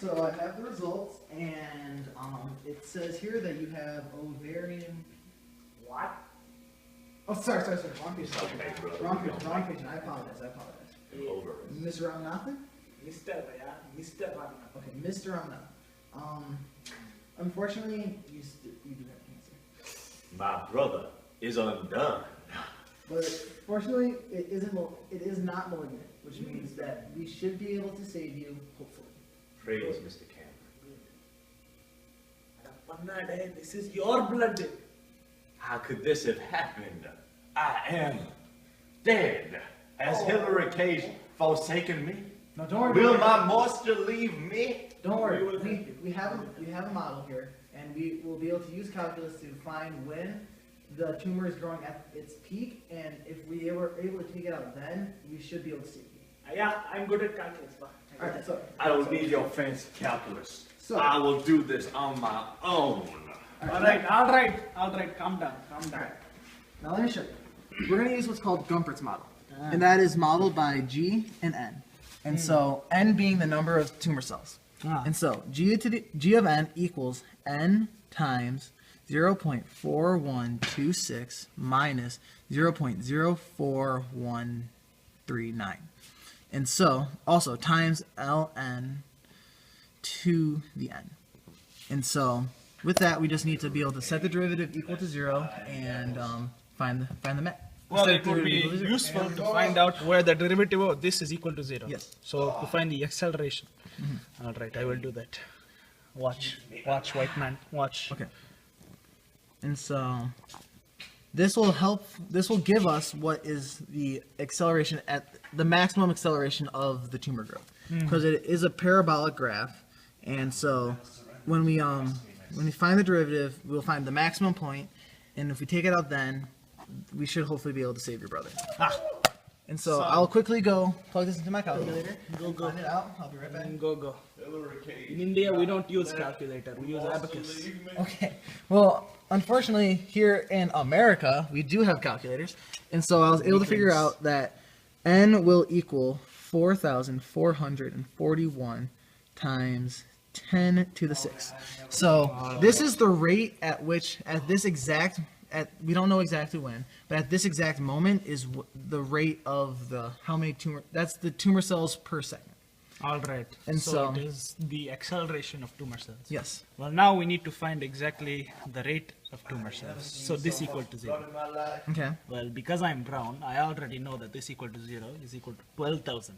so I have the results, and it says here that you have ovarian. What? Oh, sorry. Wrong page. Wrong page. I apologize. Mr. Ramanathan? Mr. Ramanathan. Okay, Mr. Ramanathan. Unfortunately, you do have cancer. My brother is undone. But fortunately, it is not malignant, which means that we should be able to save you, hopefully. Praise Mr. Cameron. This is your blood. How could this have happened? I am dead. Has Hillary Cage forsaken me? No, don't worry. Will my master leave me? Don't worry. We have a model here, and we will be able to use calculus to find when the tumor is growing at its peak, and if we were able to take it out then, we should be able to see it. Yeah, I'm good at calculus. Alright, so I don't need your fancy calculus. So- I will do this on my own. All right. Calm down. now let me show you. We're going to use what's called Gumpert's model, and that is modeled by G and N. And so N being the number of tumor cells. And so G of N equals N times 0.4126 minus 0.04139. And so also times Ln to the n. And so with that, we just need to be able to set the derivative equal to 0 and find the met. Well, it would be useful to find out where the derivative of this is equal to 0. Yes. So to find the acceleration. All right, I will do that. Watch, white man, watch. Okay. And so this will give us what is the acceleration at the maximum acceleration of the tumor growth, because it is a parabolic graph. And so when we find the derivative, we'll find the maximum point, and if we take it out then, we should hopefully be able to save your brother. And so I'll quickly go plug this into my calculator. Go. Find it out. I'll be right back. Go. In India, we don't use calculator. We use abacus. Okay. Well, unfortunately, here in America, we do have calculators, and so I was able to figure out that n will equal 4,441 times 10 to the 6. So this is the rate at which, we don't know exactly when, but at this exact moment is the rate of that's the tumor cells per second. All right. And so it is the acceleration of tumor cells. Yes. Well, now we need to find exactly the rate of tumor cells. So this equal to 0. Okay. Well, because I'm brown, I already know that this equal to 0 is equal to 12,000.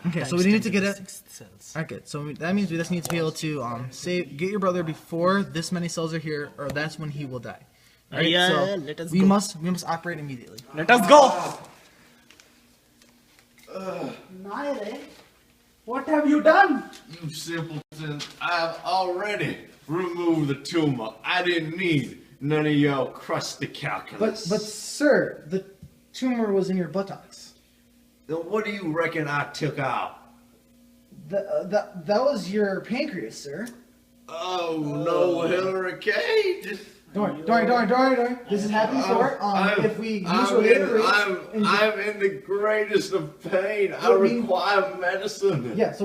Okay, so we need to get it. Cells. Okay, so that means we just need to be able to get your brother before this many cells are here, or that's when he will die. All right, Yeah, so let us we go. must operate immediately. Let us go. Naire, what have you done? You simpleton, I've already removed the tumor. I didn't need none of your crusty calculus. But sir, the tumor was in your buttocks. Then what do you reckon I took out? That was your pancreas, sir. Oh no, Hillary Cage! Don't worry. This has happened before. If we use related rates, I'm in the greatest of pain. I require medicine. Yeah, so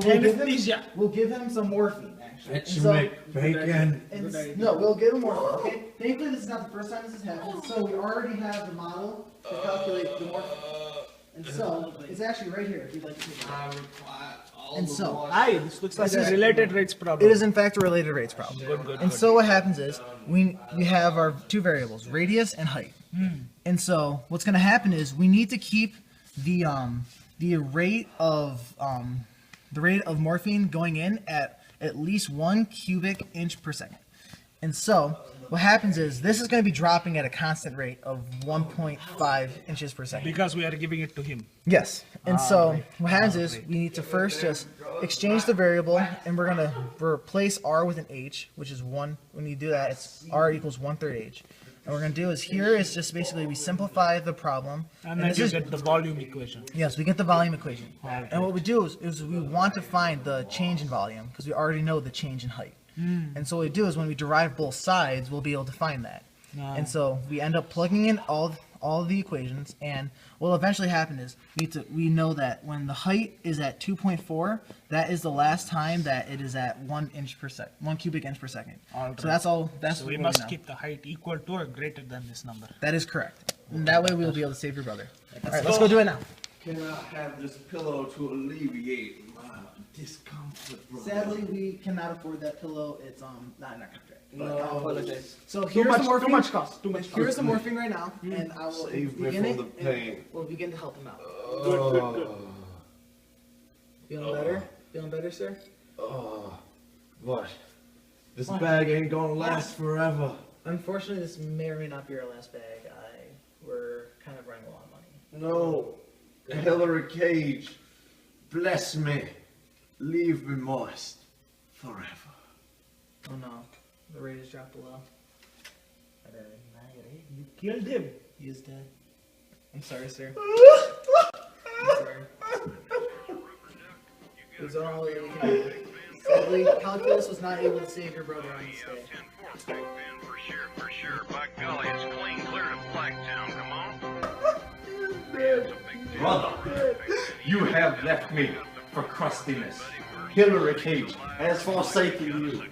we'll give him some morphine, actually. That you make bacon. No, we'll give him morphine. Okay. Thankfully, this is not the first time this has happened. So we already have the model to calculate the morphine. And so it's actually right here. If you'd like to take it. I require all And the so- water. Hi, this looks like a related rates problem. It is in fact a related rates problem. And so what happens is we have our two variables, radius and height. And so what's going to happen is we need to keep the rate of morphine going in at least 1 cubic inch per second. And so what happens is this is going to be dropping at a constant rate of 1.5 inches per second. Because we are giving it to him. Yes. And so what happens is we need to first just exchange the variable, and we're going to replace r with an h, which is 1. When you do that, it's r equals 1/3 h. And what we're going to do is here is just basically we simplify the problem. And then you get the volume equation. Yes, we get the volume equation. And what we do is we want to find the change in volume because we already know the change in height. And so what we do is when we derive both sides, we'll be able to find that. And so we end up plugging in all all the equations, and what will eventually happen is we know that when the height is at 2.4, that is the last time that it is at 1 cubic inch per second. All So that's all. That's So we what must know. keep the height equal to or greater than this number. That is correct. And that way we will be able to save your brother. All right, let's go do it now. Can I have this pillow to alleviate my discomfort, brother? Sadly, we cannot afford that pillow. It's not in our contract. No. I apologize. So Too here's much, the morphine. too much cost. Too much cost. Here's the morphine right now, and I will Save me begin from it. the pain. And we'll begin to help him out. Oh, Feeling better? Feeling better, sir? oh, what? This bag ain't gonna last forever. Unfortunately, this may or may not be our last bag. We're kind of running low on money. No, Hillary Cage, bless me, leave me moist forever. Oh no, the rate has dropped below. You killed him. He is dead. I'm sorry, sir. I'm sorry. It was all that we can do. Sadly, calculus was not able to save your brother on this day. For sure. By golly, it's clean clear to Blacktown. Come on. Brother, you have left me for crustiness. Hillary Cage has forsaken you.